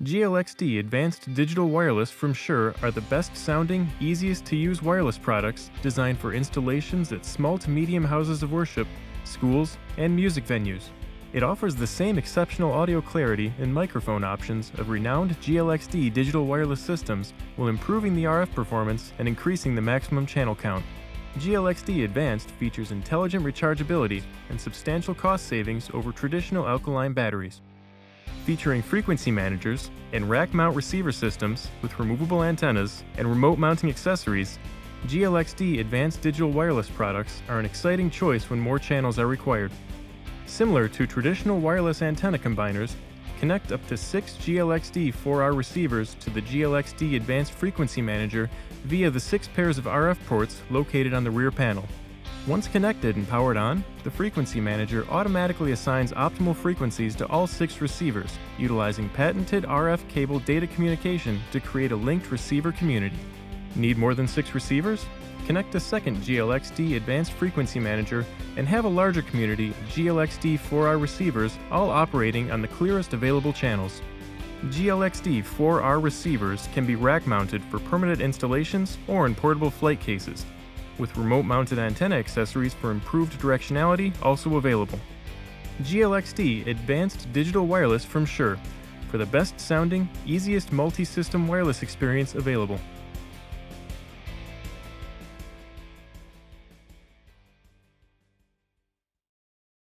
GLX-D Advanced Digital Wireless from Shure are the best sounding, easiest to use wireless products designed for installations at small to medium houses of worship, schools, and music venues. It offers the same exceptional audio clarity and microphone options of renowned GLX-D digital wireless systems while improving the RF performance and increasing the maximum channel count. GLX-D Advanced features intelligent rechargeability and substantial cost savings over traditional alkaline batteries. Featuring frequency managers and rack mount receiver systems with removable antennas and remote mounting accessories, GLX-D Advanced Digital Wireless products are an exciting choice when more channels are required. Similar to traditional wireless antenna combiners, connect up to 6 GLX-D 4R receivers to the GLX-D Advanced Frequency Manager via the 6 pairs of RF ports located on the rear panel. Once connected and powered on, the Frequency Manager automatically assigns optimal frequencies to all 6 receivers, utilizing patented RF cable data communication to create a linked receiver community. Need more than 6 receivers? Connect a second GLX-D Advanced Frequency Manager and have a larger community of GLX-D 4R receivers all operating on the clearest available channels. GLX-D 4R receivers can be rack-mounted for permanent installations or in portable flight cases, with remote-mounted antenna accessories for improved directionality also available. GLX-D Advanced Digital Wireless from Shure, for the best sounding, easiest multi-system wireless experience available.